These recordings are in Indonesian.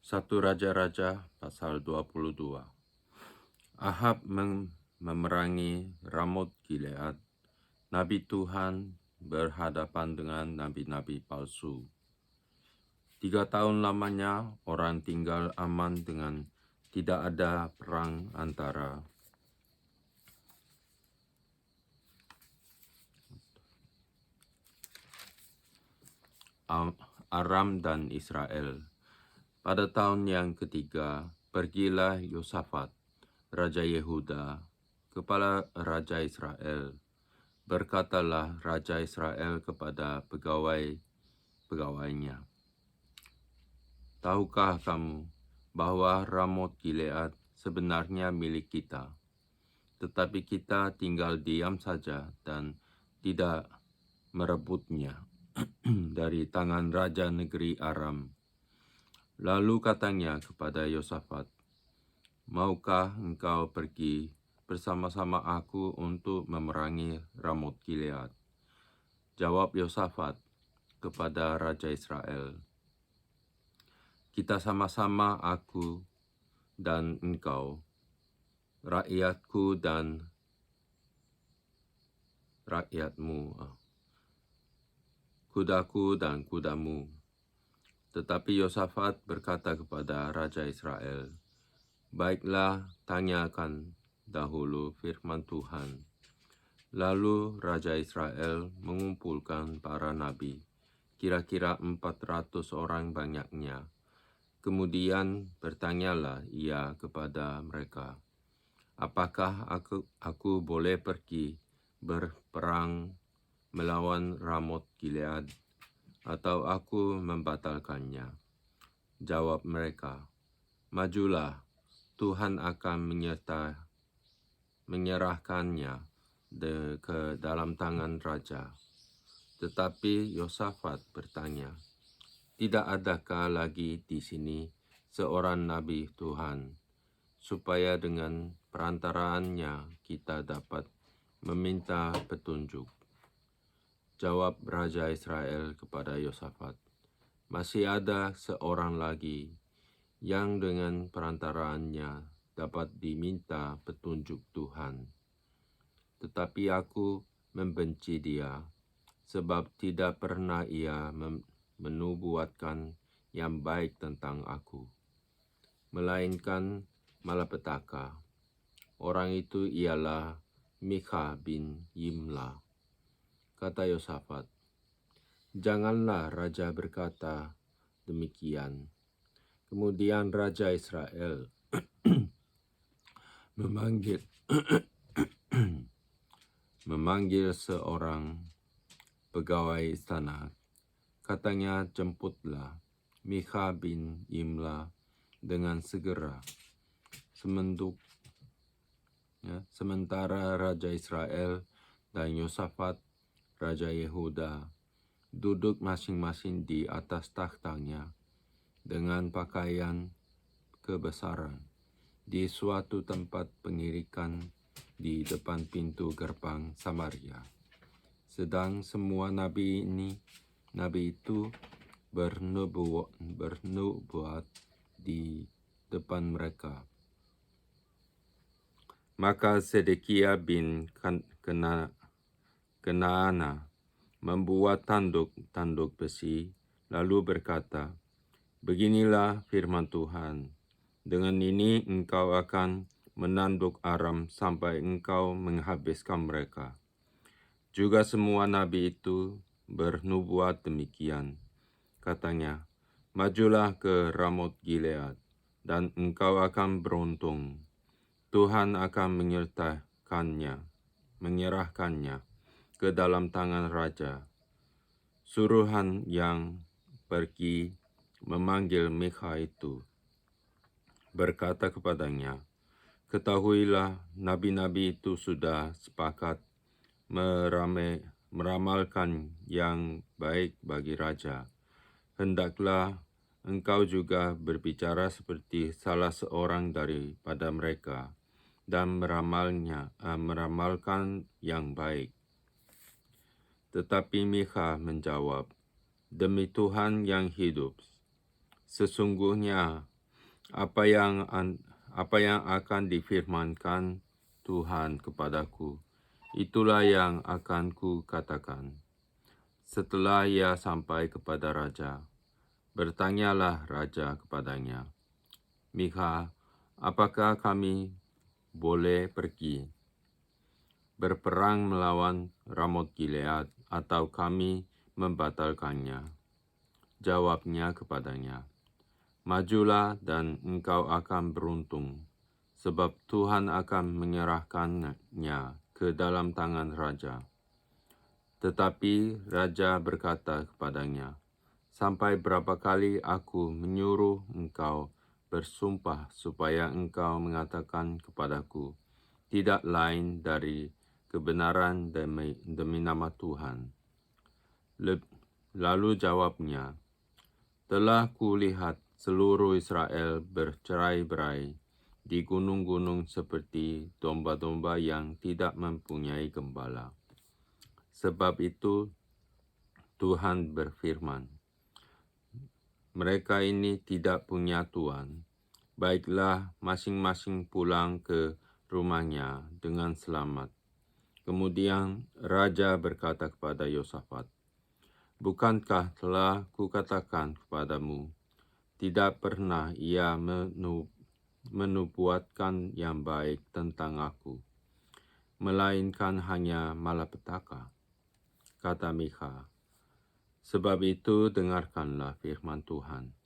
1 Raja-Raja pasal 22. Ahab memerangi Ramot Gilead. Nabi Tuhan berhadapan dengan nabi-nabi palsu. 3 tahun lamanya orang tinggal aman dengan tidak ada perang antara Aram dan Israel. Pada tahun yang ketiga, pergilah Yosafat, Raja Yehuda, kepala Raja Israel. Berkatalah Raja Israel kepada pegawai-pegawainya, tahukah kamu bahwa Ramot Gilead sebenarnya milik kita, tetapi kita tinggal diam saja dan tidak merebutnya dari tangan raja negeri Aram. Lalu katanya kepada Yosafat, maukah engkau pergi bersama-sama aku untuk memerangi Ramot Gilead? Jawab Yosafat kepada Raja Israel, kita sama-sama, aku dan engkau, rakyatku dan rakyatmu, kudaku dan kudamu. Tetapi Yosafat berkata kepada Raja Israel, baiklah, tanyakan dahulu firman Tuhan. Lalu Raja Israel mengumpulkan para nabi, kira-kira 400 orang banyaknya. Kemudian bertanyalah ia kepada mereka, apakah aku boleh pergi berperang melawan Ramot Gilead, atau aku membatalkannya? Jawab mereka, majulah, Tuhan akan menyerahkannya ke dalam tangan raja. Tetapi Yosafat bertanya, tidak adakah lagi di sini seorang nabi Tuhan, supaya dengan perantaraannya kita dapat meminta petunjuk? Jawab Raja Israel kepada Yosafat, masih ada seorang lagi yang dengan perantaraannya dapat diminta petunjuk Tuhan. Tetapi aku membenci dia, sebab tidak pernah ia menubuatkan yang baik tentang aku, melainkan malapetaka. Orang itu ialah Mikha bin Yimla. Kata Yosafat, janganlah raja berkata demikian. Kemudian Raja Israel memanggil seorang pegawai istana. Katanya, jemputlah Mikha bin Yimla dengan segera. Sementara Raja Israel dan Yosafat, Raja Yehuda, duduk masing-masing di atas takhtanya dengan pakaian kebesaran di suatu tempat pengirikan di depan pintu gerbang Samaria. Sedang semua nabi itu bernubuat di depan mereka. Maka Sedekia bin Kenaana membuat tanduk besi, lalu berkata, beginilah firman Tuhan, dengan ini engkau akan menanduk Aram sampai engkau menghabiskan mereka. Juga semua nabi itu bernubuat demikian. Katanya, majulah ke Ramot Gilead, dan engkau akan beruntung. Tuhan akan menyerahkannya ke dalam tangan raja. Suruhan yang pergi memanggil Mikha itu berkata kepadanya, ketahuilah, nabi-nabi itu sudah sepakat meramalkan yang baik bagi raja. Hendaklah engkau juga berbicara seperti salah seorang daripada mereka dan meramalkan yang baik. Tetapi Mikha menjawab, demi Tuhan yang hidup, sesungguhnya Apa yang akan difirmankan Tuhan kepadaku, itulah yang akan ku katakan. Setelah ia sampai kepada raja, bertanyalah raja kepadanya, Mikha, apakah kami boleh pergi berperang melawan Ramot Gilead atau kami membatalkannya? Jawabnya kepadanya, majulah dan engkau akan beruntung, sebab Tuhan akan menyerahkannya ke dalam tangan raja. Tetapi raja berkata kepadanya, sampai berapa kali aku menyuruh engkau bersumpah supaya engkau mengatakan kepadaku, tidak lain dari kebenaran demi nama Tuhan. Lalu jawabnya, telah kulihat seluruh Israel bercerai-berai di gunung-gunung seperti domba-domba yang tidak mempunyai gembala. Sebab itu Tuhan berfirman, mereka ini tidak punya Tuhan. Baiklah masing-masing pulang ke rumahnya dengan selamat. Kemudian raja berkata kepada Yosafat, bukankah telah kukatakan kepadamu, tidak pernah ia menubuatkan yang baik tentang aku, melainkan hanya malapetaka? Kata Mikha, sebab itu dengarkanlah firman Tuhan.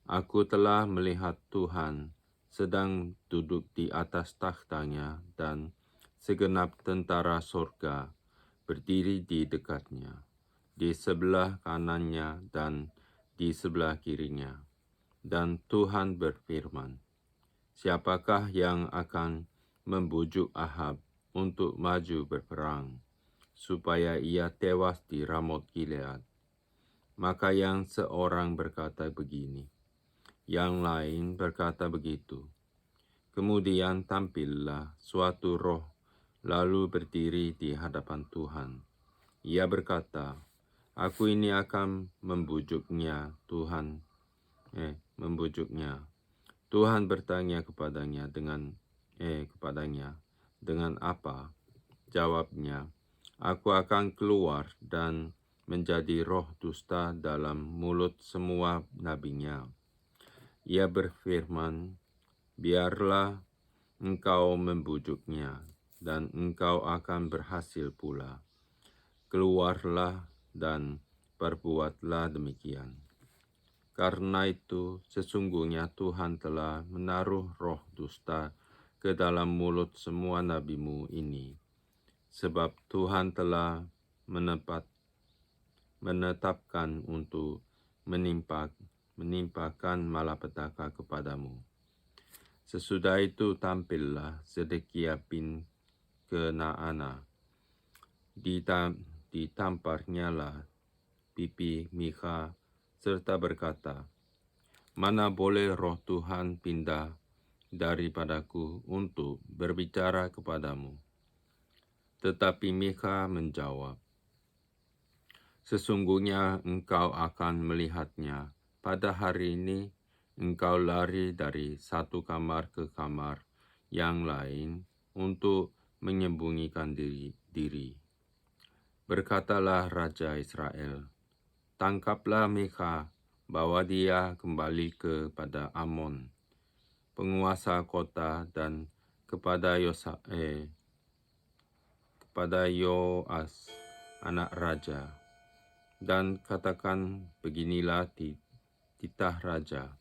Aku telah melihat Tuhan sedang duduk di atas takhtanya dan segenap tentara sorga berdiri di dekatnya, di sebelah kanannya dan di sebelah kirinya. Dan Tuhan berfirman, siapakah yang akan membujuk Ahab untuk maju berperang, supaya ia tewas di Ramot Gilead? Maka yang seorang berkata begini, yang lain berkata begitu. Kemudian tampillah suatu roh lalu berdiri di hadapan Tuhan. Ia berkata, aku ini akan membujuknya. Tuhan bertanya kepadanya dengan apa? Jawabnya, aku akan keluar dan menjadi roh dusta dalam mulut semua nabinya. Ia berfirman, biarlah engkau membujuknya, dan engkau akan berhasil pula. Keluarlah dan perbuatlah demikian. Karena itu sesungguhnya Tuhan telah menaruh roh dusta ke dalam mulut semua nabimu ini, sebab Tuhan telah menetapkan untuk menimpakan malapetaka kepadamu. Sesudah itu tampillah Zedekia bin Kenaana. Ditamparnyalah pipi Mikha serta berkata, mana boleh roh Tuhan pindah daripadaku untuk berbicara kepadamu? Tetapi Mikha menjawab, sesungguhnya engkau akan melihatnya. Pada hari ini engkau lari dari satu kamar ke kamar yang lain untuk menyembunyikan diri. Berkatalah Raja Israel, tangkaplah Mikha, bawa dia kembali kepada Amon, penguasa kota, dan kepada Yoas, anak raja. Dan katakan beginilah titah raja,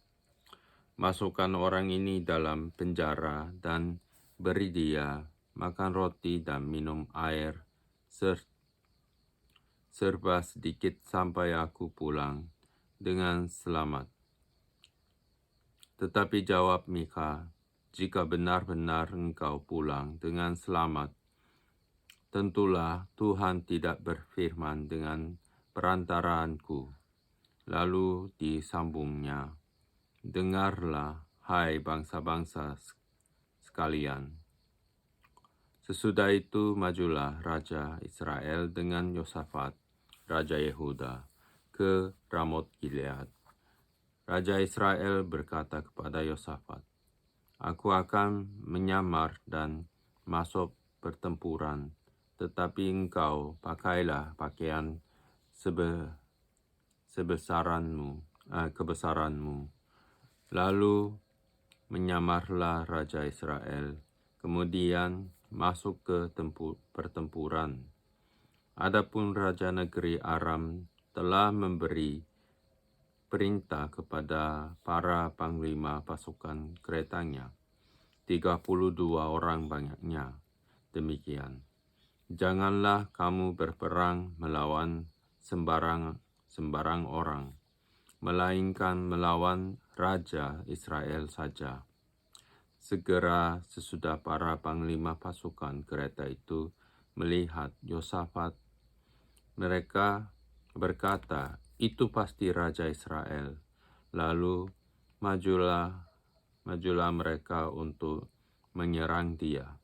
masukkan orang ini dalam penjara dan beri dia makan roti dan minum air serba sedikit sampai aku pulang dengan selamat. Tetapi jawab Mikha, jika benar-benar engkau pulang dengan selamat, tentulah Tuhan tidak berfirman dengan perantaranku. Lalu disambungnya, dengarlah hai bangsa-bangsa sekalian. Sesudah itu majulah Raja Israel dengan Yosafat, Raja Yehuda, ke Ramot Gilead. Raja Israel berkata kepada Yosafat, "Aku akan menyamar dan masuk pertempuran, tetapi engkau pakailah pakaian kebesaranmu." Lalu menyamarlah Raja Israel, kemudian masuk ke pertempuran. Adapun Raja negeri Aram telah memberi perintah kepada para panglima pasukan keretanya, 32 orang banyaknya. Demikian, janganlah kamu berperang melawan sembarang orang, melainkan melawan Raja Israel saja. Segera sesudah para panglima pasukan kereta itu melihat Yosafat, mereka berkata, "Itu pasti Raja Israel." Lalu majulah mereka untuk menyerang dia.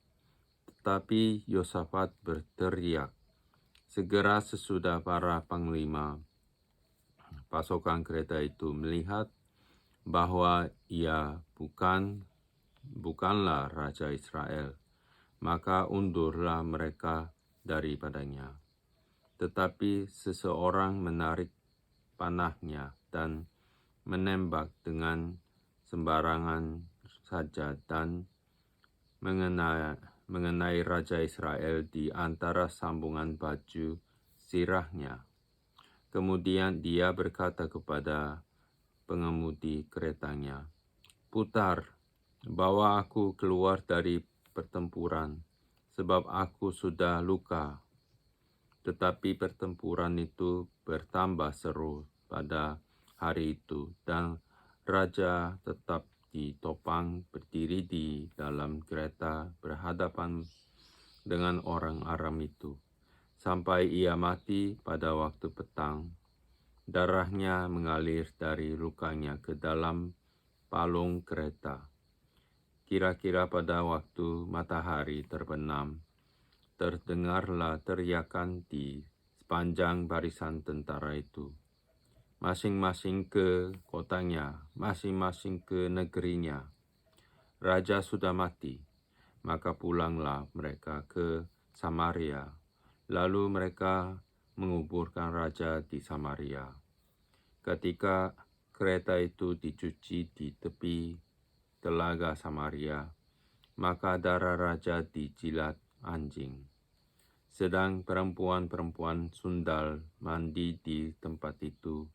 Tetapi Yosafat berteriak. Segera sesudah para panglima pasukan kereta itu melihat bahwa ia bukanlah Raja Israel, maka undurlah mereka daripadanya. Tetapi seseorang menarik panahnya dan menembak dengan sembarangan saja dan mengenai Raja Israel di antara sambungan baju sirahnya. Kemudian dia berkata kepada pengemudi keretanya, "Putar, bawa aku keluar dari pertempuran, sebab aku sudah luka." Tetapi pertempuran itu bertambah seru pada hari itu, dan raja tetap ditopang berdiri di dalam kereta berhadapan dengan orang Aram itu, sampai ia mati pada waktu petang. Darahnya mengalir dari lukanya ke dalam palung kereta. Kira-kira pada waktu matahari terbenam, terdengarlah teriakan di sepanjang barisan tentara itu. Masing-masing ke kotanya, masing-masing ke negerinya. Raja sudah mati, maka pulanglah mereka ke Samaria. Lalu mereka menguburkan raja di Samaria. Ketika kereta itu dicuci di tepi telaga Samaria, maka darah raja dijilat anjing. Sedang perempuan-perempuan sundal mandi di tempat itu,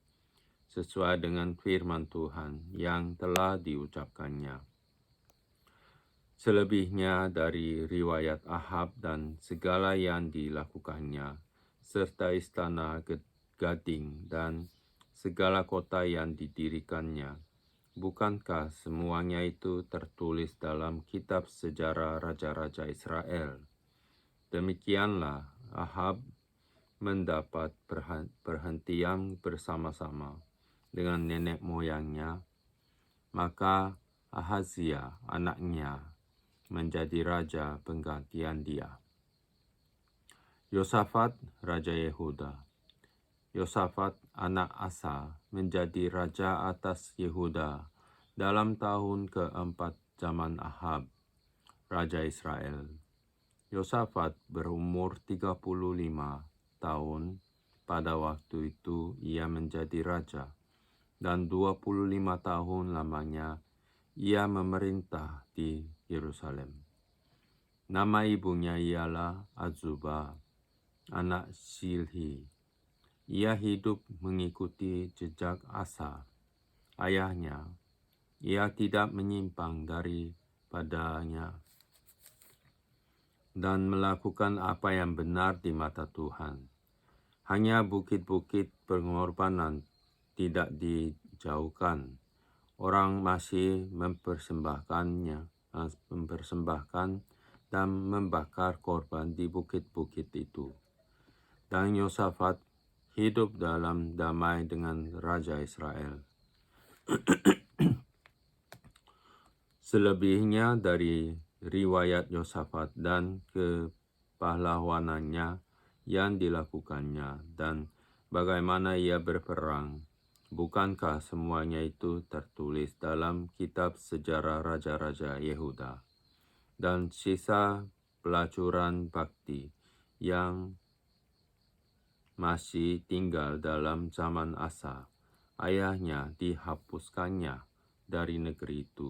sesuai dengan firman Tuhan yang telah diucapkannya. Selebihnya dari riwayat Ahab dan segala yang dilakukannya, serta istana gading dan segala kota yang didirikannya, bukankah semuanya itu tertulis dalam kitab sejarah raja-raja Israel? Demikianlah Ahab mendapat perhentian bersama-sama dengan nenek moyangnya, maka Ahazia anaknya menjadi raja penggantian dia. Yosafat, Raja Yehuda. Yosafat, anak Asa, menjadi raja atas Yehuda dalam tahun keempat zaman Ahab, Raja Israel. Yosafat berumur 35 tahun pada waktu itu ia menjadi raja, dan 25 tahun lamanya ia memerintah di Yerusalem. Nama ibunya ialah Azubah, anak Shilhi. Ia hidup mengikuti jejak Asa, ayahnya. Ia tidak menyimpang daripadanya dan melakukan apa yang benar di mata Tuhan. Hanya bukit-bukit pengorbanan tidak dijauhkan. Orang masih mempersembahkan dan membakar korban di bukit-bukit itu. Dan Yosafat hidup dalam damai dengan Raja Israel. Selebihnya dari riwayat Yosafat dan kepahlawanannya yang dilakukannya dan bagaimana ia berperang Bukankah semuanya itu tertulis dalam kitab sejarah Raja-Raja Yehuda dan sisa pelacuran bakti yang masih tinggal dalam zaman Asa, ayahnya dihapuskannya dari negeri itu.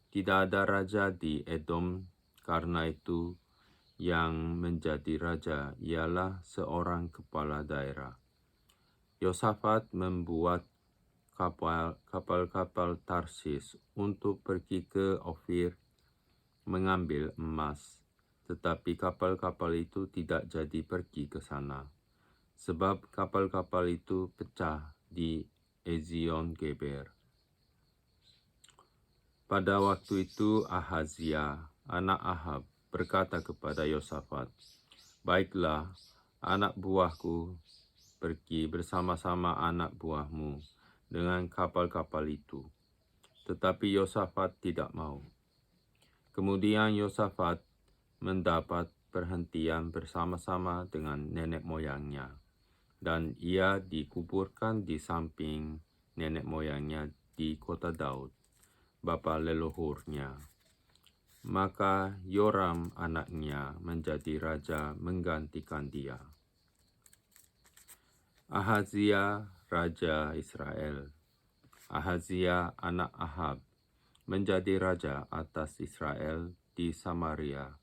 Tidak ada raja di Edom, karena itu yang menjadi raja ialah seorang kepala daerah. Yosafat membuat kapal-kapal Tarsis untuk pergi ke Ofir mengambil emas, tetapi kapal-kapal itu tidak jadi pergi ke sana, sebab kapal-kapal itu pecah di Ezion Geber. Pada waktu itu Ahazia, anak Ahab, berkata kepada Yosafat, "Baiklah, anak buahku, pergi bersama-sama anak buahmu dengan kapal-kapal itu." Tetapi Yosafat tidak mau. Kemudian Yosafat mendapat perhentian bersama-sama dengan nenek moyangnya, dan ia dikuburkan di samping nenek moyangnya di kota Daud, bapa leluhurnya. Maka Yoram anaknya menjadi raja menggantikan dia. Ahazia, Raja Israel. Ahazia, anak Ahab, menjadi raja atas Israel di Samaria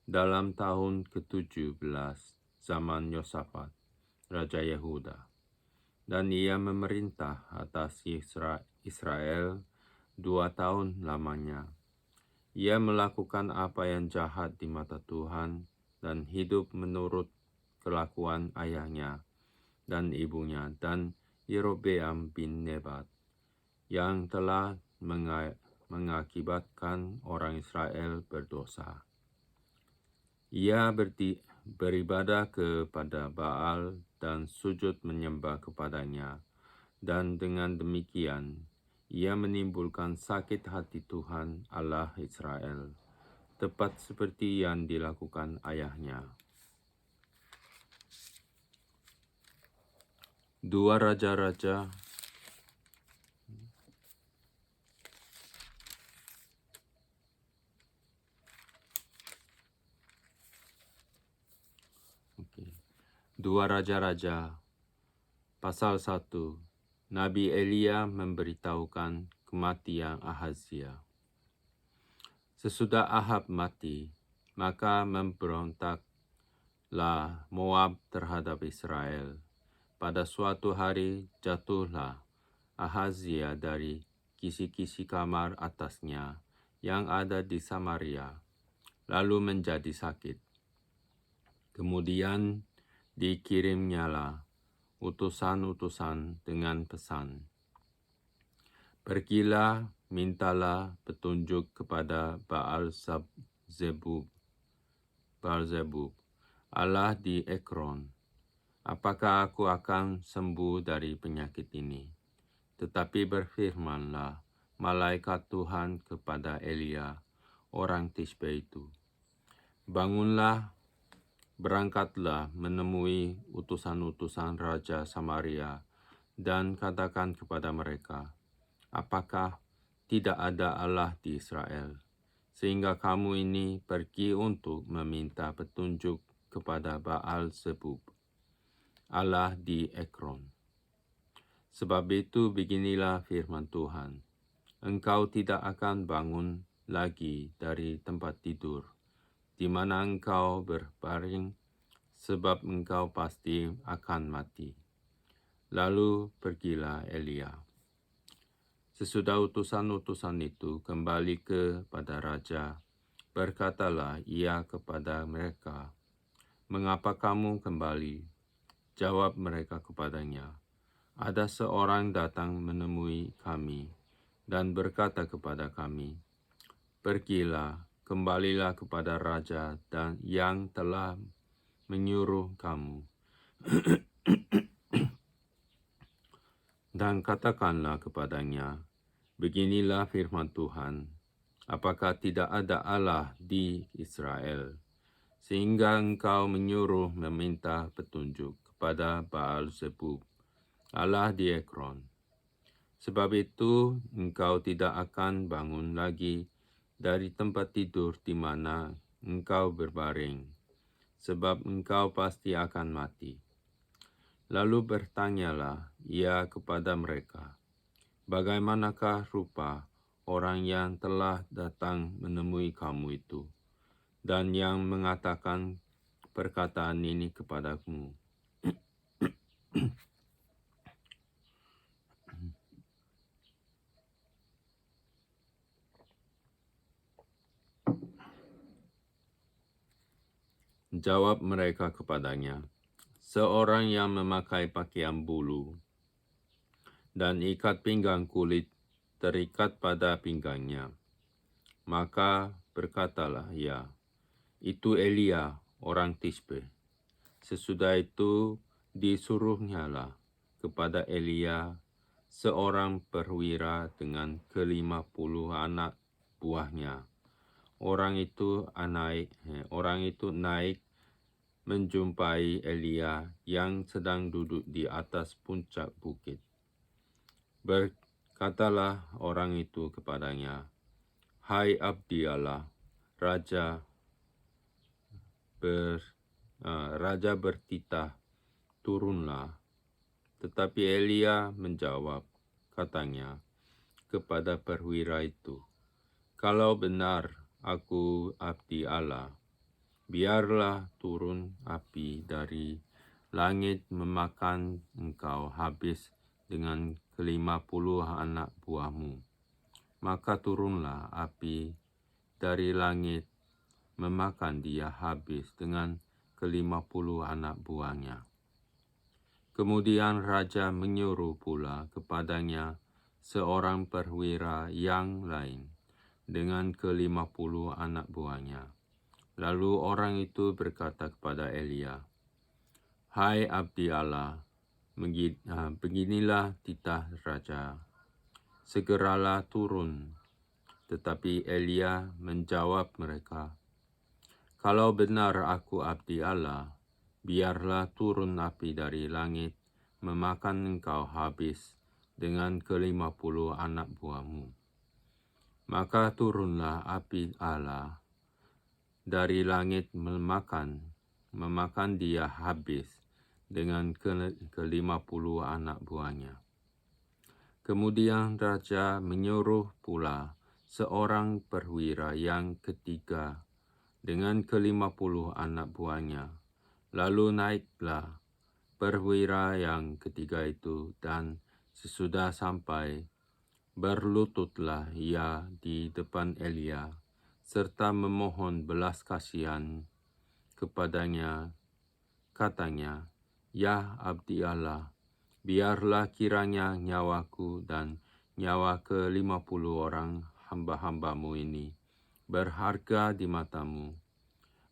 dalam tahun ke-17 zaman Yosafat, Raja Yehuda. Dan ia memerintah atas Israel 2 tahun lamanya. Ia melakukan apa yang jahat di mata Tuhan dan hidup menurut kelakuan ayahnya dan ibunya dan Yerobeam bin Nebat, yang telah mengakibatkan orang Israel berdosa. Ia beribadah kepada Baal dan sujud menyembah kepadanya, dan dengan demikian ia menimbulkan sakit hati Tuhan Allah Israel, tepat seperti yang dilakukan ayahnya. 2 Raja-Raja Dua Raja-Raja pasal 1. Nabi Elia memberitahukan kematian Ahazia. Sesudah Ahab mati, maka memberontaklah Moab terhadap Israel. Pada suatu hari jatuhlah Ahazia dari kisi-kisi kamar atasnya yang ada di Samaria, lalu menjadi sakit. Kemudian dikirimnyalah utusan-utusan dengan pesan, "Pergilah, mintalah petunjuk kepada Baal-zebub, Allah di Ekron. Apakah aku akan sembuh dari penyakit ini?" Tetapi berfirmanlah malaikat Tuhan kepada Elia, orang Tisbe itu, "Bangunlah, berangkatlah menemui utusan-utusan Raja Samaria dan katakan kepada mereka, apakah tidak ada Allah di Israel, sehingga kamu ini pergi untuk meminta petunjuk kepada Baal-zebub, Allah di Ekron. Sebab itu beginilah firman Tuhan, engkau tidak akan bangun lagi dari tempat tidur, di mana engkau berbaring, sebab engkau pasti akan mati." Lalu pergilah Elia. Sesudah utusan-utusan itu kembali kepada raja, berkatalah ia kepada mereka, "Mengapa kamu kembali?" Jawab mereka kepadanya, "Ada seorang datang menemui kami dan berkata kepada kami, 'Pergilah, kembalilah kepada raja dan yang telah menyuruh kamu, dan katakanlah kepadanya, beginilah firman Tuhan, apakah tidak ada Allah di Israel, sehingga engkau menyuruh meminta petunjuk kepada Baal-zebub, Allah di Ekron?' Sebab itu engkau tidak akan bangun lagi dari tempat tidur di mana engkau berbaring, sebab engkau pasti akan mati. Lalu bertanyalah ia kepada mereka, bagaimanakah rupa orang yang telah datang menemui kamu itu, dan yang mengatakan perkataan ini kepadamu? Jawab mereka kepadanya, seorang yang memakai pakaian bulu dan ikat pinggang kulit terikat pada pinggangnya. Maka berkatalah ia, itu Elia orang Tisbe. Sesudah itu disuruhnyalah kepada Elia seorang perwira dengan ke-50 anak buahnya. Orang itu naik menjumpai Elia yang sedang duduk di atas puncak bukit. Berkatalah orang itu kepadanya, hai abdi Allah, Raja bertitah, turunlah. Tetapi Elia menjawab, katanya kepada perwira itu, kalau benar aku abdi Allah, biarlah turun api dari langit memakan engkau habis dengan ke-50 anak buahmu. Maka turunlah api dari langit memakan dia habis dengan ke-50 anak buahnya. Kemudian raja menyuruh pula kepadanya seorang perwira yang lain dengan ke-50 anak buahnya. Lalu orang itu berkata kepada Elia, hai abdi Allah, beginilah titah raja, segeralah turun. Tetapi Elia menjawab mereka, kalau benar aku abdi Allah, biarlah turun api dari langit memakan engkau habis dengan ke-50 anak buahmu. Maka turunlah api Allah dari langit memakan dia habis dengan ke-50 anak buahnya. Kemudian raja menyuruh pula seorang perwira yang ketiga dengan ke-50 anak buahnya. Lalu naiklah perwira yang ketiga itu, dan sesudah sampai, berlututlah ia di depan Elia, serta memohon belas kasihan kepadanya. Katanya, ya abdi Allah, biarlah kiranya nyawaku dan nyawa ke-50 orang hamba-hambamu ini berharga di matamu.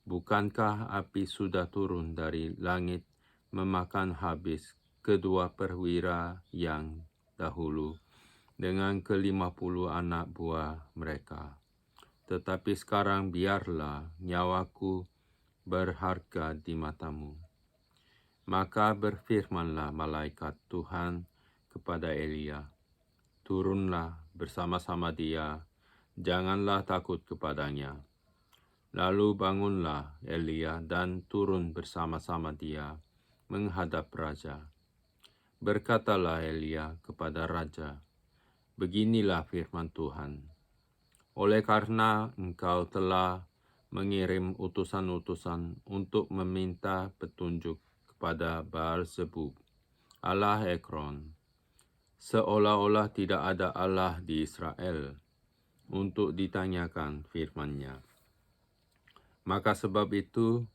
Bukankah api sudah turun dari langit memakan habis kedua perwira yang dahulu dengan ke-50 anak buah mereka? Tetapi sekarang biarlah nyawaku berharga di matamu. Maka berfirmanlah malaikat Tuhan kepada Elia, turunlah bersama-sama dia, janganlah takut kepadanya. Lalu bangunlah Elia dan turun bersama-sama dia menghadap raja. Berkatalah Elia kepada raja, beginilah firman Tuhan, oleh karena engkau telah mengirim utusan-utusan untuk meminta petunjuk kepada Baal-zebub, Allah Ekron, seolah-olah tidak ada Allah di Israel, untuk ditanyakan firman-Nya. Maka sebab itu,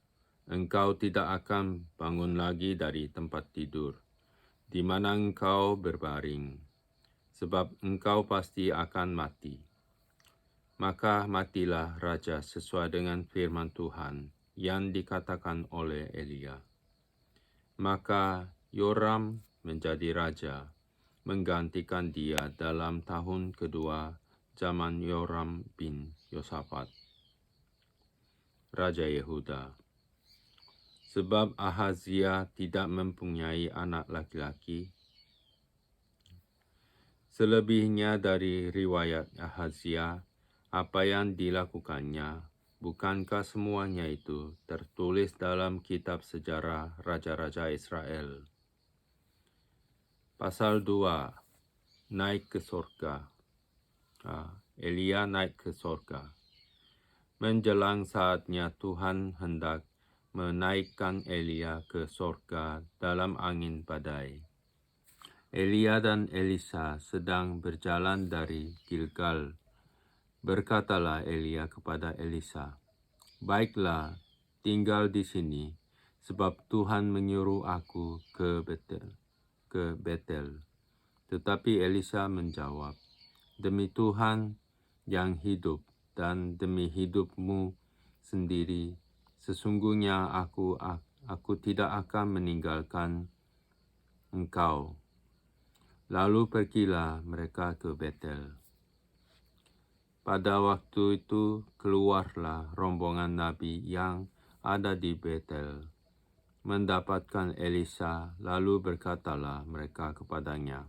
engkau tidak akan bangun lagi dari tempat tidur, di mana engkau berbaring, sebab engkau pasti akan mati. Maka matilah raja sesuai dengan firman Tuhan yang dikatakan oleh Elia. Maka Yoram menjadi raja, menggantikan dia dalam tahun kedua zaman Yoram bin Yosafat, Raja Yehuda. Sebab Ahazia tidak mempunyai anak laki-laki, Selebihnya dari riwayat Ahazia, apa yang dilakukannya, bukankah semuanya itu tertulis dalam kitab sejarah Raja-Raja Israel? Pasal 2, naik ke sorga. Elia naik ke sorga. Menjelang saatnya Tuhan hendak menaikkan Elia ke sorga dalam angin badai. Elia dan Elisa sedang berjalan dari Gilgal. Berkatalah Elia kepada Elisa, "Baiklah, tinggal di sini, sebab Tuhan menyuruh aku ke Betel." Tetapi Elisa menjawab, "Demi Tuhan yang hidup dan demi hidupmu sendiri, sesungguhnya aku tidak akan meninggalkan engkau." Lalu pergilah mereka ke Betel. Pada waktu itu keluarlah rombongan nabi yang ada di Betel, mendapatkan Elisa, lalu berkatalah mereka kepadanya,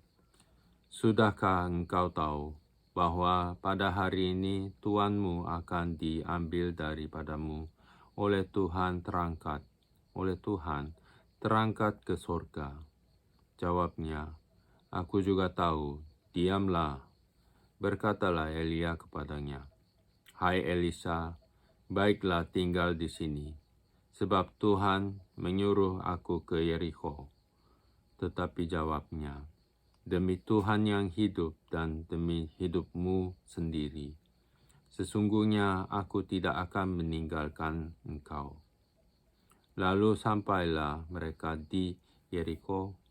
"Sudahkah engkau tahu bahwa pada hari ini tuanmu akan diambil daripadamu oleh Tuhan terangkat ke sorga?" Jawabnya, "Aku juga tahu." "Diamlah," berkatalah Elia kepadanya, "Hai Elisa, baiklah tinggal di sini, sebab Tuhan menyuruh aku ke Yeriko." Tetapi jawabnya, "Demi Tuhan yang hidup dan demi hidupmu sendiri, sesungguhnya aku tidak akan meninggalkan engkau." Lalu sampailah mereka di Yeriko.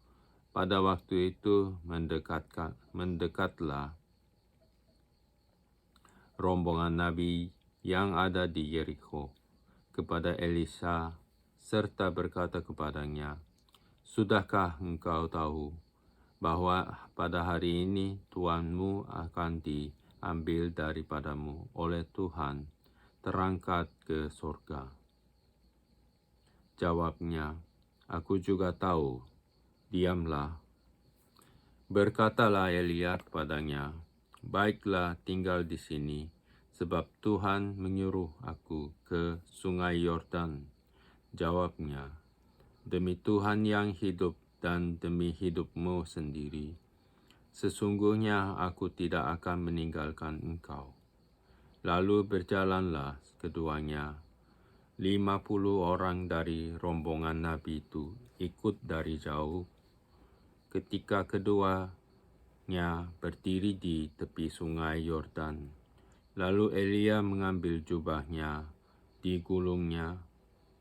Pada waktu itu mendekatlah rombongan nabi yang ada di Yeriko kepada Elisa serta berkata kepadanya, "Sudahkah engkau tahu bahwa pada hari ini tuanmu akan diambil daripadamu oleh Tuhan terangkat ke sorga?" Jawabnya, "Aku juga tahu." "Diamlah," berkatalah Elia kepadanya, "Baiklah tinggal di sini, sebab Tuhan menyuruh aku ke sungai Yordan." Jawabnya, "Demi Tuhan yang hidup dan demi hidupmu sendiri, sesungguhnya aku tidak akan meninggalkan engkau." Lalu berjalanlah keduanya. 50 orang dari rombongan nabi itu ikut dari jauh. Ketika keduanya berdiri di tepi sungai Yordan, lalu Elia mengambil jubahnya, digulungnya,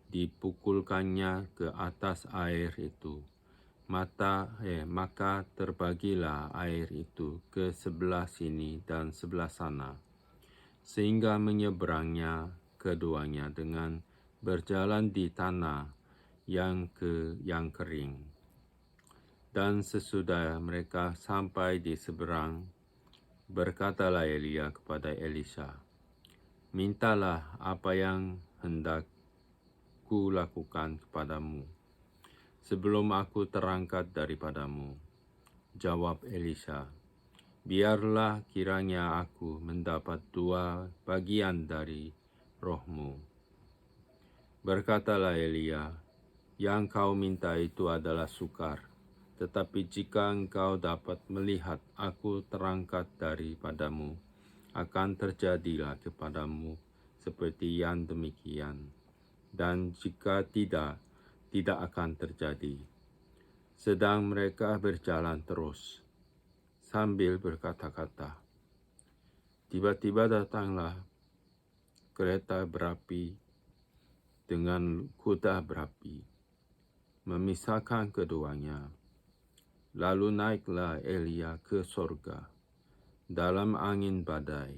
dipukulkannya ke atas air itu. Maka terbagilah air itu ke sebelah sini dan sebelah sana, sehingga menyeberangnya keduanya dengan berjalan di tanah yang kering. Dan sesudah mereka sampai di seberang, berkatalah Elia kepada Elisa, "Mintalah apa yang hendak kulakukan kepadamu sebelum aku terangkat daripadamu." Jawab Elisa, "Biarlah kiranya aku mendapat 2 bagian dari rohmu." Berkatalah Elia, "Yang kau minta itu adalah sukar. Tetapi jika engkau dapat melihat aku terangkat daripadamu, akan terjadilah kepadamu seperti yang demikian. Dan jika tidak akan terjadi." Sedang mereka berjalan terus, sambil berkata-kata, tiba-tiba datanglah kereta berapi dengan kuda berapi, memisahkan keduanya. Lalu naiklah Elia ke sorga dalam angin badai.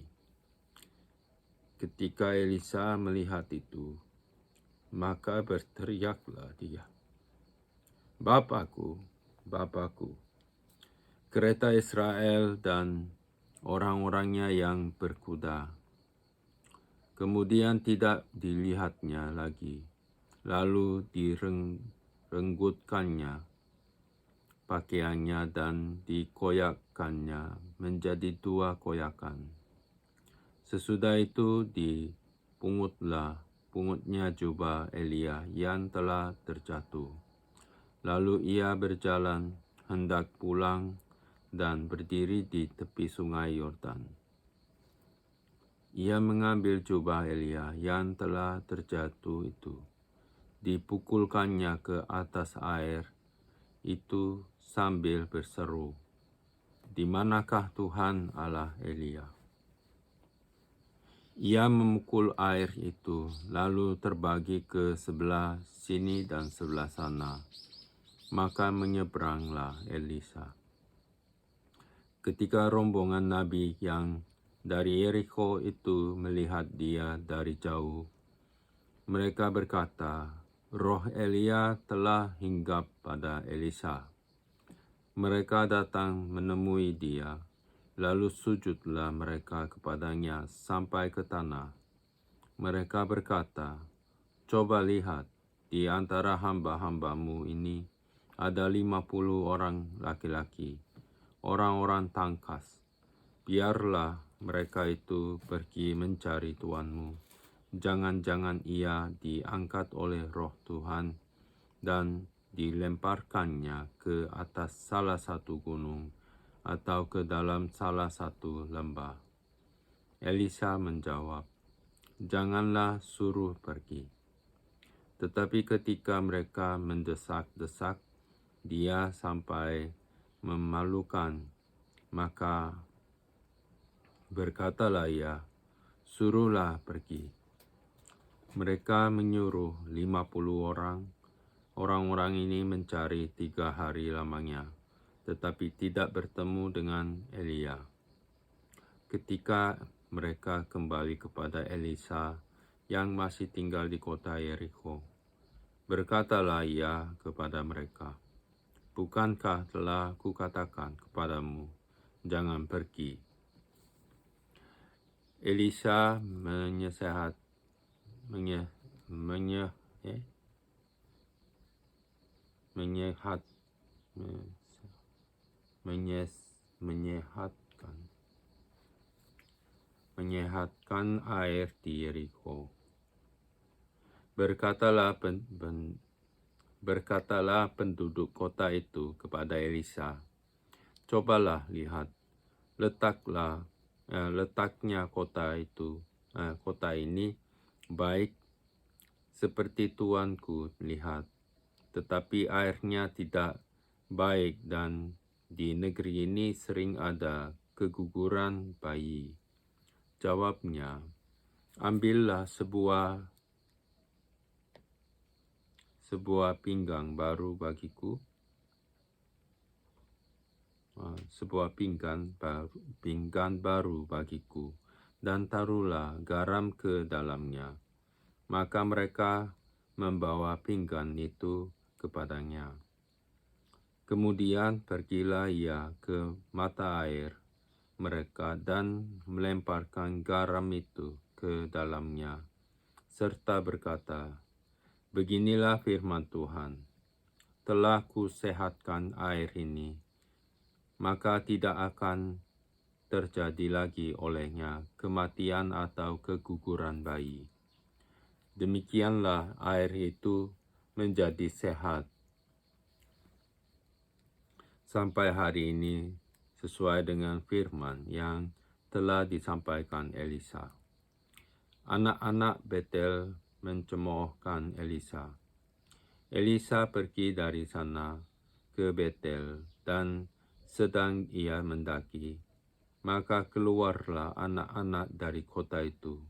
Ketika Elisa melihat itu, maka berteriaklah dia, "Bapakku, Bapakku, kereta Israel dan orang-orangnya yang berkuda." Kemudian tidak dilihatnya lagi, lalu direnggutkannya pakaiannya dan dikoyakkannya menjadi 2 koyakan. Sesudah itu pungutnya jubah Elia yang telah terjatuh. Lalu ia berjalan hendak pulang dan berdiri di tepi sungai Yordan. Ia mengambil jubah Elia yang telah terjatuh itu, dipukulkannya ke atas air itu sambil berseru, "Di manakah Tuhan Allah Elia?" Ia memukul air itu, lalu terbagi ke sebelah sini dan sebelah sana. Maka menyeberanglah Elisa. Ketika rombongan nabi yang dari Yerikho itu melihat dia dari jauh, mereka berkata, "Roh Elia telah hinggap pada Elisa." Mereka datang menemui dia, lalu sujudlah mereka kepadanya sampai ke tanah. Mereka berkata, "Coba lihat, di antara hamba-hambamu ini ada 50 orang laki-laki, orang-orang tangkas. Biarlah mereka itu pergi mencari tuanmu. Jangan-jangan ia diangkat oleh roh Tuhan dan dilemparkannya ke atas salah satu gunung atau ke dalam salah satu lembah." Elisa menjawab, "Janganlah suruh pergi." Tetapi ketika mereka mendesak-desak dia sampai memalukan, maka berkatalah ia, "Suruhlah pergi." Mereka menyuruh 50 orang. Orang-orang ini mencari 3 hari lamanya, tetapi tidak bertemu dengan Elia. Ketika mereka kembali kepada Elisa yang masih tinggal di kota Yerikho, berkatalah ia kepada mereka, "Bukankah telah kukatakan kepadamu, jangan pergi?" Elisa menyehatkan air di Yerikho. Berkatalah penduduk kota itu kepada Elisa, "Cobalah lihat, letaknya kota ini baik seperti tuanku lihat, tetapi airnya tidak baik dan di negeri ini sering ada keguguran bayi." Jawabnya, "Ambillah sebuah pinggan baru bagiku, dan taruhlah garam ke dalamnya." Maka mereka membawa pinggan itu kepadanya. Kemudian pergilah ia ke mata air mereka dan melemparkan garam itu ke dalamnya, serta berkata, "Beginilah firman Tuhan, telah kusehatkan air ini, maka tidak akan terjadi lagi olehnya kematian atau keguguran bayi." Demikianlah air itu menjadi sehat sampai hari ini, sesuai dengan firman yang telah disampaikan Elisa. Anak-anak Betel mencemoohkan Elisa. Elisa pergi dari sana ke Betel, dan sedang ia mendaki, maka keluarlah anak-anak dari kota itu,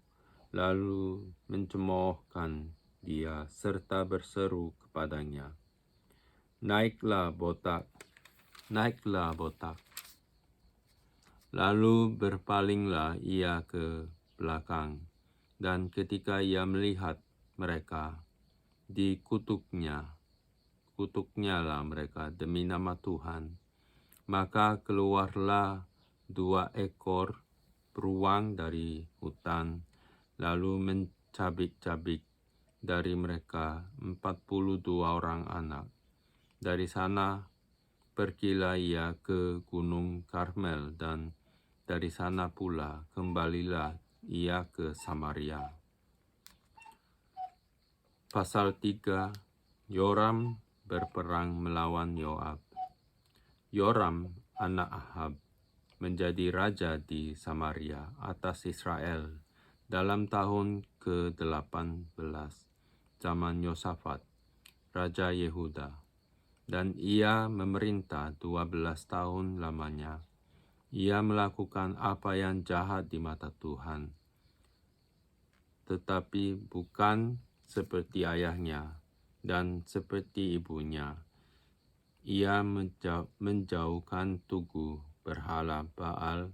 lalu mencemoohkan dia serta berseru kepadanya, Naiklah botak. Lalu berpalinglah ia ke belakang, dan ketika ia melihat mereka, kutuknyalah mereka demi nama Tuhan. Maka keluarlah 2 ekor beruang dari hutan, lalu mencabik-cabik dari mereka 42 orang anak. Dari sana pergilah ia ke Gunung Karmel dan dari sana pula kembalilah ia ke Samaria. Pasal 3, Yoram berperang melawan Yoab. Yoram, anak Ahab, menjadi raja di Samaria atas Israel dalam tahun ke-18 zaman Yosafat, Raja Yehuda, dan ia memerintah 12 tahun lamanya. Ia melakukan apa yang jahat di mata Tuhan, tetapi bukan seperti ayahnya dan seperti ibunya. Ia menjauhkan tugu berhala Baal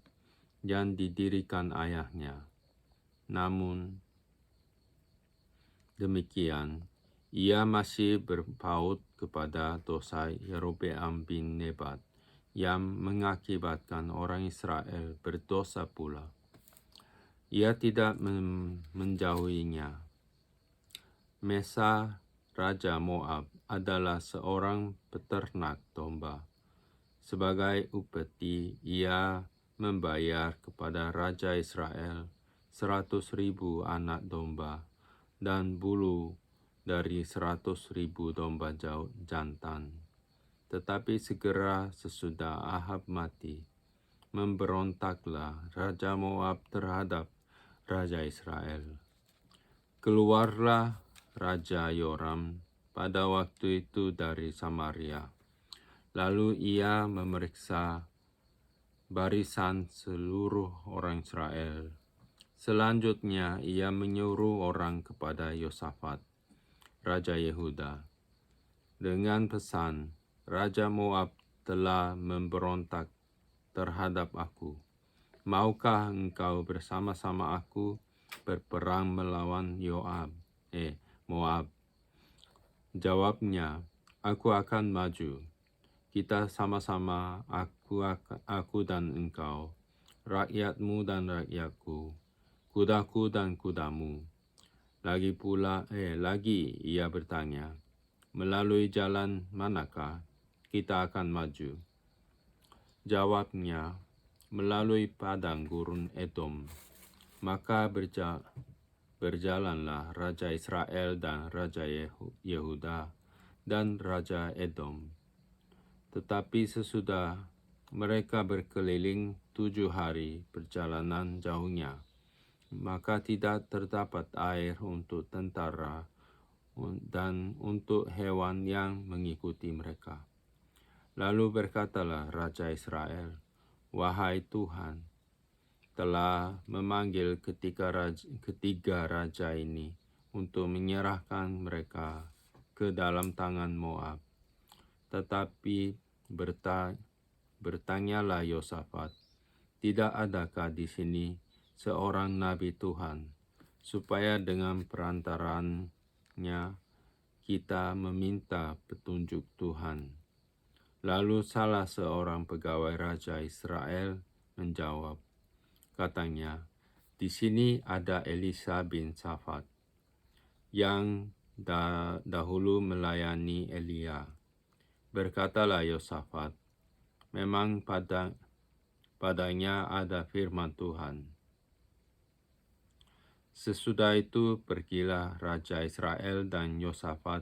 yang didirikan ayahnya. Namun demikian, ia masih berpaut kepada dosa Yerobeam bin Nebat yang mengakibatkan orang Israel berdosa pula. Ia tidak menjauhinya. Mesa, Raja Moab, adalah seorang peternak domba. Sebagai upeti, ia membayar kepada Raja Israel 100.000 anak domba dan bulu dari 100.000 domba jantan. Tetapi segera sesudah Ahab mati, memberontaklah Raja Moab terhadap Raja Israel. Keluarlah Raja Yoram pada waktu itu dari Samaria. Lalu ia memeriksa barisan seluruh orang Israel. Selanjutnya ia menyuruh orang kepada Yosafat, Raja Yehuda, dengan pesan, Raja Moab telah memberontak terhadap aku. Maukah engkau bersama-sama aku berperang melawan Moab? Jawabnya, aku akan maju. Kita sama-sama, aku dan engkau, rakyatmu dan rakyatku, kudaku dan kudamu. Lagi ia bertanya, melalui jalan manakah kita akan maju? Jawabnya, melalui padang gurun Edom. Maka berjalanlah Raja Israel dan Raja Yehuda dan Raja Edom. Tetapi sesudah mereka berkeliling 7 hari perjalanan jauhnya, maka tidak terdapat air untuk tentara dan untuk hewan yang mengikuti mereka. Lalu berkatalah Raja Israel, wahai Tuhan, telah memanggil ketiga raja ini untuk menyerahkan mereka ke dalam tangan Moab. Tetapi bertanyalah Yosafat, tidak adakah di sini seorang nabi Tuhan, supaya dengan perantarannya kita meminta petunjuk Tuhan? Lalu salah seorang pegawai Raja Israel menjawab, katanya, di sini ada Elisa bin Safat, yang dahulu melayani Elia. Berkatalah Yosafat, memang padanya ada firman Tuhan. Sesudah itu pergilah Raja Israel dan Yosafat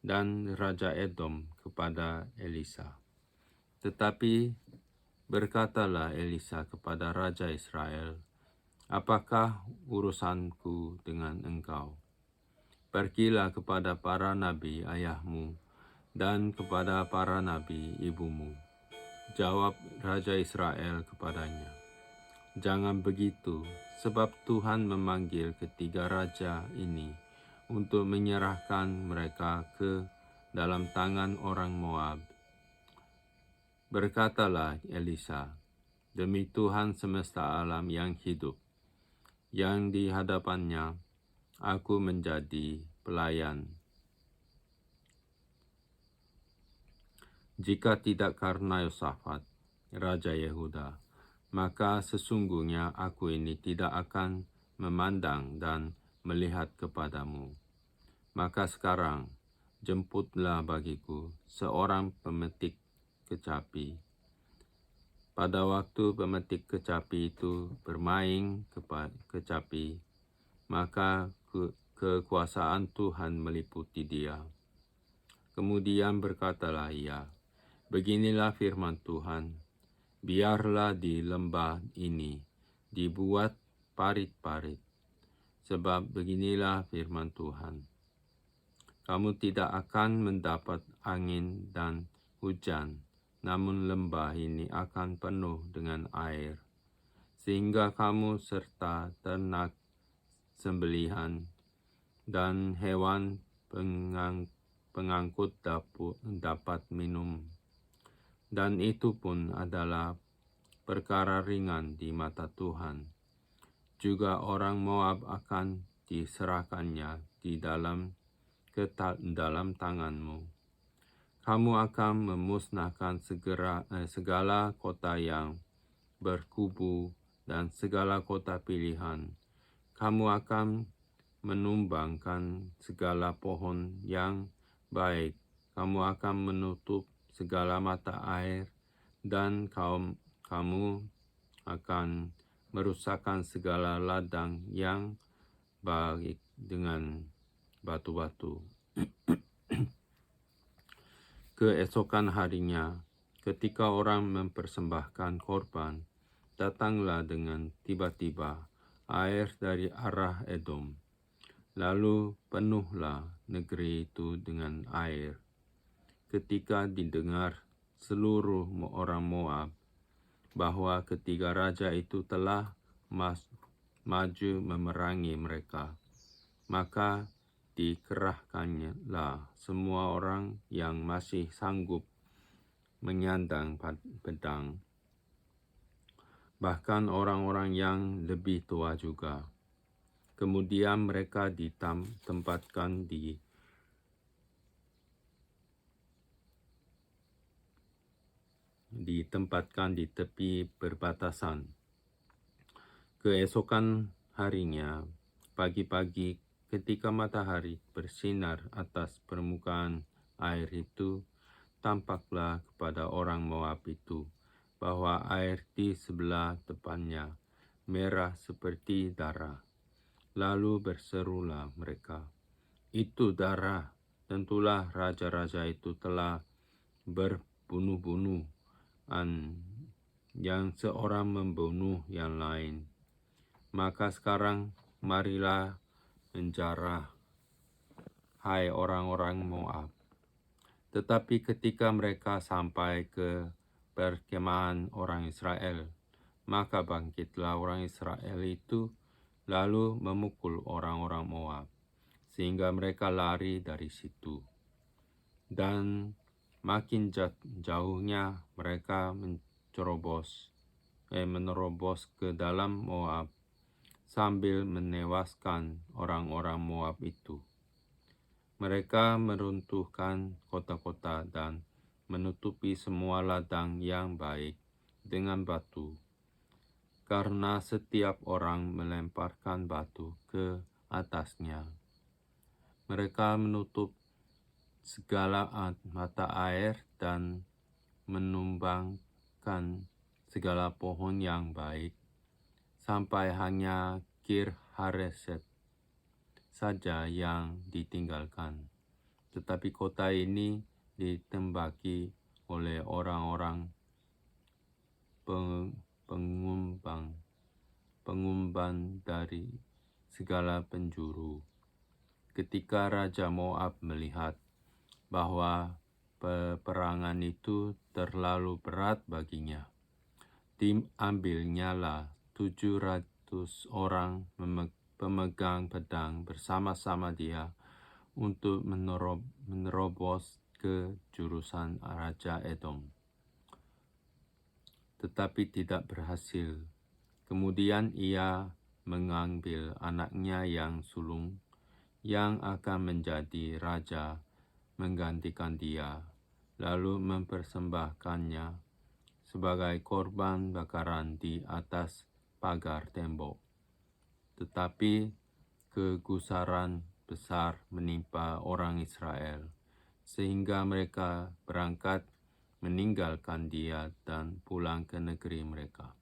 dan Raja Edom kepada Elisa. Tetapi berkatalah Elisa kepada Raja Israel, apakah urusanku dengan engkau? Pergilah kepada para nabi ayahmu dan kepada para nabi ibumu. Jawab Raja Israel kepadanya, jangan begitu, sebab Tuhan memanggil ketiga raja ini untuk menyerahkan mereka ke dalam tangan orang Moab. Berkatalah Elisa, demi Tuhan semesta alam yang hidup, yang di hadapannya aku menjadi pelayan. Jika tidak karena Yosafat, Raja Yehuda, maka sesungguhnya aku ini tidak akan memandang dan melihat kepadamu. Maka sekarang, jemputlah bagiku seorang pemetik kecapi. Pada waktu pemetik kecapi itu bermain kecapi, maka kekuasaan Tuhan meliputi dia. Kemudian berkatalah ia, "Beginilah firman Tuhan, biarlah di lembah ini dibuat parit-parit, sebab beginilah firman Tuhan, kamu tidak akan mendapat angin dan hujan, namun lembah ini akan penuh dengan air, sehingga kamu serta ternak sembelihan dan hewan pengangkut dapat minum. Dan itu pun adalah perkara ringan di mata Tuhan. Juga orang Moab akan diserahkannya di dalam tanganmu. Kamu akan memusnahkan segala kota yang berkubu dan segala kota pilihan. Kamu akan menumbangkan segala pohon yang baik. Kamu akan menutup segala mata air, dan kamu akan merusakkan segala ladang yang baik dengan batu-batu. Keesokan harinya, ketika orang mempersembahkan korban, datanglah dengan tiba-tiba air dari arah Edom. Lalu penuhlah negeri itu dengan air. Ketika didengar seluruh orang Moab bahwa ketiga raja itu telah maju memerangi mereka, maka dikerahkanlah semua orang yang masih sanggup menyandang pedang, bahkan orang-orang yang lebih tua juga. Kemudian mereka ditempatkan di tepi perbatasan. Keesokan harinya, pagi-pagi, ketika matahari bersinar atas permukaan air itu, tampaklah kepada orang Moab itu bahwa air di sebelah depannya merah seperti darah. Lalu berserulah mereka, "Itu darah, tentulah raja-raja itu telah berbunuh-bunuhan, yang seorang membunuh yang lain. Maka sekarang marilah menjarah, hai orang-orang Moab." Tetapi ketika mereka sampai ke perkemahan orang Israel, maka bangkitlah orang Israel itu lalu memukul orang-orang Moab, sehingga mereka lari dari situ. Dan makin jauhnya mereka menerobos ke dalam Moab sambil menewaskan orang-orang Moab itu. Mereka meruntuhkan kota-kota dan menutupi semua ladang yang baik dengan batu, karena setiap orang melemparkan batu ke atasnya. Mereka menutup segala mata air dan menumbangkan segala pohon yang baik, sampai hanya Kir Hareset saja yang ditinggalkan. Tetapi kota ini ditembaki oleh orang-orang pengumban dari segala penjuru. Ketika Raja Moab melihat bahwa peperangan itu terlalu berat baginya, diambilnyalah 700 orang pemegang pedang bersama-sama dia untuk menerobos ke jurusan Raja Edom. Tetapi tidak berhasil. Kemudian ia mengambil anaknya yang sulung, yang akan menjadi raja menggantikan dia, lalu mempersembahkannya sebagai korban bakaran di atas pagar tembok. Tetapi kegusaran besar menimpa orang Israel, sehingga mereka berangkat meninggalkan dia dan pulang ke negeri mereka.